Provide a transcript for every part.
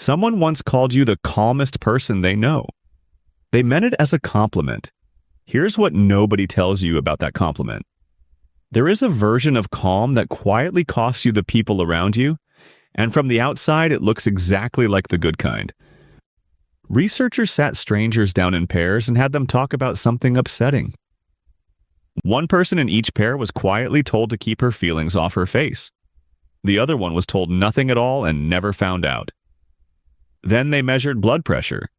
Someone once called you the calmest person they know. They meant it as a compliment. Here's what nobody tells you about that compliment. There is a version of calm that quietly costs you the people around you, and from the outside it looks exactly like the good kind. Researchers sat strangers down in pairs and had them talk about something upsetting. One person in each pair was quietly told to keep her feelings off her face. The other one was told nothing at all and never found out. Then they measured blood pressure.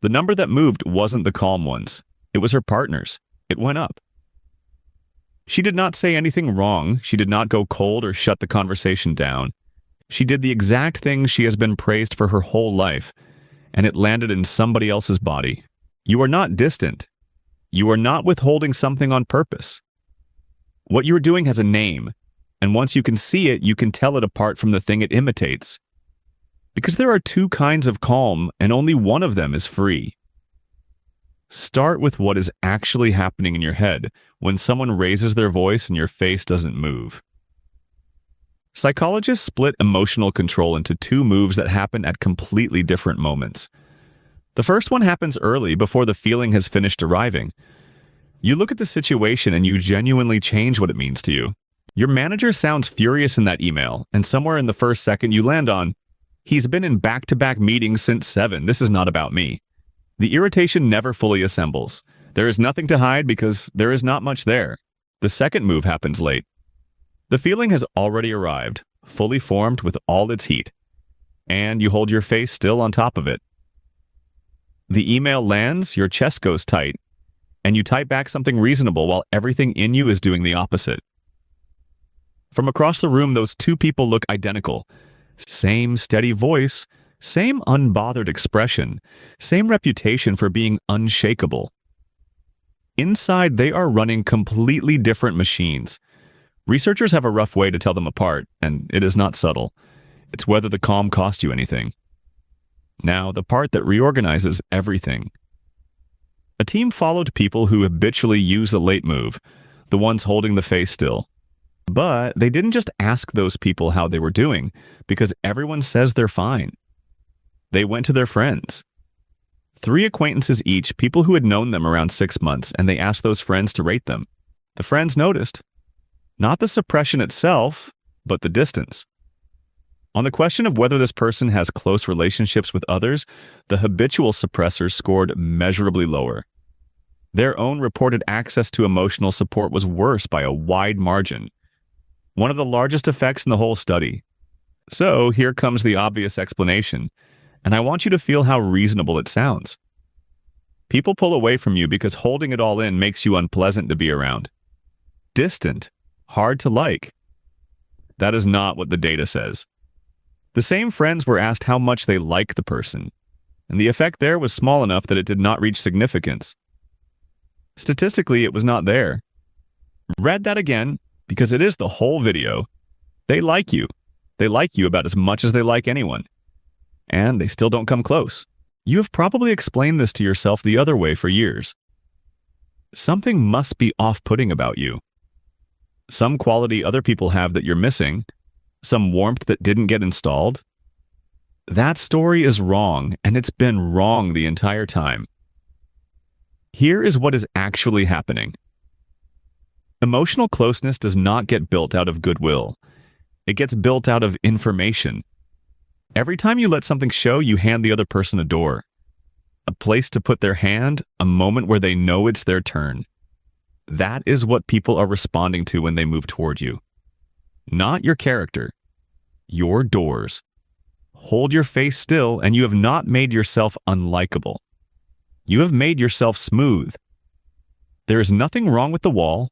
The number that moved wasn't the calm one's. It was her partner's. It went up. She did not say anything wrong. She did not go cold or shut the conversation down. She did the exact thing she has been praised for her whole life, and it landed in somebody else's body. You are not distant. You are not withholding something on purpose. What you are doing has a name, and once you can see it, you can tell it apart from the thing it imitates. Because there are two kinds of calm, and only one of them is free. Start with what is actually happening in your head when someone raises their voice and your face doesn't move. Psychologists split emotional control into two moves that happen at completely different moments. The first one happens early, before the feeling has finished arriving. You look at the situation and you genuinely change what it means to you. Your manager sounds furious in that email, and somewhere in the first second you land on, "He's been in back-to-back meetings since 7. This is not about me." The irritation never fully assembles. There is nothing to hide because there is not much there. The second move happens late. The feeling has already arrived, fully formed with all its heat, and you hold your face still on top of it. The email lands, your chest goes tight, and you type back something reasonable while everything in you is doing the opposite. From across the room, those two people look identical. Same steady voice, same unbothered expression, same reputation for being unshakable. Inside, they are running completely different machines. Researchers have a rough way to tell them apart, and it is not subtle. It's whether the calm cost you anything. Now, the part that reorganizes everything. A team followed people who habitually use the late move, the ones holding the face still. But they didn't just ask those people how they were doing, because everyone says they're fine. They went to their friends. 3 acquaintances each, people who had known them around 6 months, and they asked those friends to rate them. The friends noticed. Not the suppression itself, but the distance. On the question of whether this person has close relationships with others, the habitual suppressors scored measurably lower. Their own reported access to emotional support was worse by a wide margin, one of the largest effects in the whole study. So here comes the obvious explanation, and I want you to feel how reasonable it sounds. People pull away from you because holding it all in makes you unpleasant to be around. Distant, hard to like. That is not what the data says. The same friends were asked how much they like the person, and the effect there was small enough that it did not reach significance. Statistically, it was not there. Read that again, because it is the whole video. They like you. They like you about as much as they like anyone. And they still don't come close. You have probably explained this to yourself the other way for years. Something must be off-putting about you. Some quality other people have that you're missing. Some warmth that didn't get installed. That story is wrong, and it's been wrong the entire time. Here is what is actually happening. Emotional closeness does not get built out of goodwill. It gets built out of information. Every time you let something show, you hand the other person a door. A place to put their hand, a moment where they know it's their turn. That is what people are responding to when they move toward you. Not your character. Your doors. Hold your face still, and you have not made yourself unlikable. You have made yourself smooth. There is nothing wrong with the wall.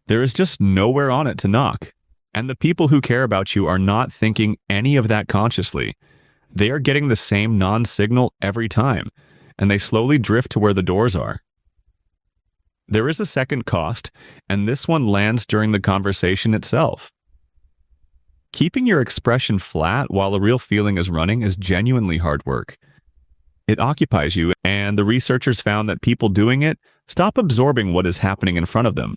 There is just nowhere on it to knock. And the people who care about you are not thinking any of that consciously. They are getting the same non-signal every time, and they slowly drift to where the doors are. There is a second cost, and this one lands during the conversation itself. Keeping your expression flat while a real feeling is running is genuinely hard work. It occupies you, and the researchers found that people doing it stop absorbing what is happening in front of them.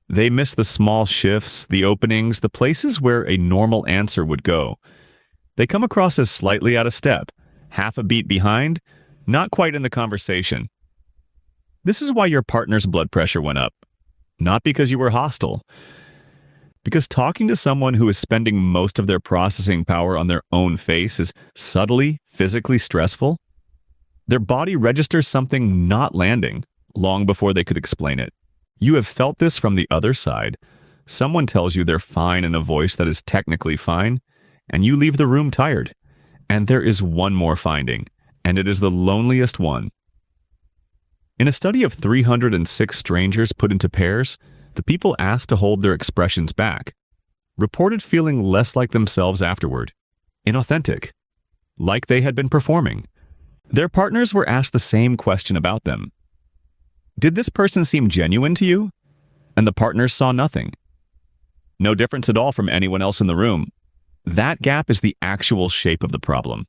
They miss the small shifts, the openings, the places where a normal answer would go. They come across as slightly out of step, half a beat behind, not quite in the conversation. This is why your partner's blood pressure went up. Not because you were hostile. Because talking to someone who is spending most of their processing power on their own face is subtly, physically stressful. Their body registers something not landing long before they could explain it. You have felt this from the other side. Someone tells you they're fine in a voice that is technically fine, and you leave the room tired. And there is one more finding, and it is the loneliest one. In a study of 306 strangers put into pairs, the people asked to hold their expressions back reported feeling less like themselves afterward, inauthentic, like they had been performing. Their partners were asked the same question about them. Did this person seem genuine to you? And the partners saw nothing. No difference at all from anyone else in the room. That gap is the actual shape of the problem.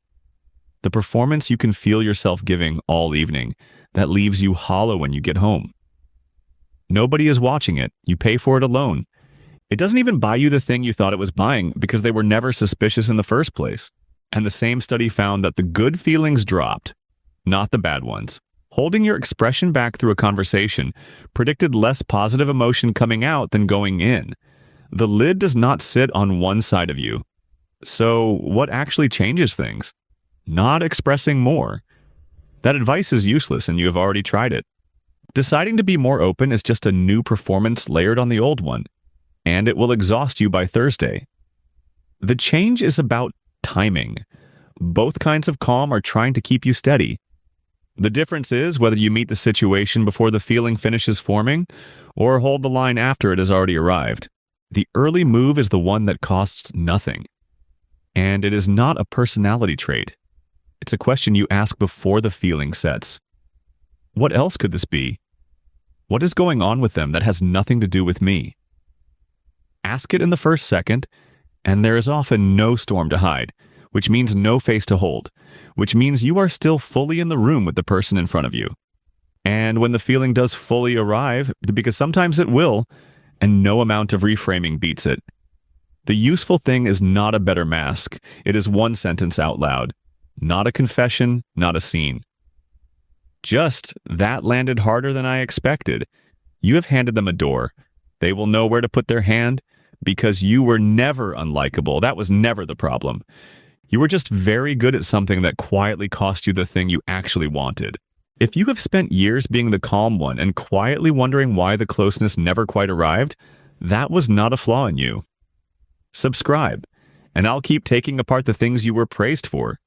The performance you can feel yourself giving all evening that leaves you hollow when you get home. Nobody is watching it. You pay for it alone. It doesn't even buy you the thing you thought it was buying because they were never suspicious in the first place. And the same study found that the good feelings dropped, not the bad ones. Holding your expression back through a conversation predicted less positive emotion coming out than going in. The lid does not sit on one side of you. So what actually changes things? Not expressing more. That advice is useless and you have already tried it. Deciding to be more open is just a new performance layered on the old one, and it will exhaust you by Thursday. The change is about timing. Both kinds of calm are trying to keep you steady. The difference is whether you meet the situation before the feeling finishes forming or hold the line after it has already arrived. The early move is the one that costs nothing. And it is not a personality trait. It's a question you ask before the feeling sets. What else could this be? What is going on with them that has nothing to do with me? Ask it in the first second, and there is often no storm to hide, which means no face to hold, which means you are still fully in the room with the person in front of you. And when the feeling does fully arrive, because sometimes it will, and no amount of reframing beats it, the useful thing is not a better mask. It is one sentence out loud. Not a confession, not a scene. Just, that landed harder than I expected. You have handed them a door. They will know where to put their hand because you were never unlikable. That was never the problem. You were just very good at something that quietly cost you the thing you actually wanted. If you have spent years being the calm one and quietly wondering why the closeness never quite arrived, that was not a flaw in you. Subscribe, and I'll keep taking apart the things you were praised for.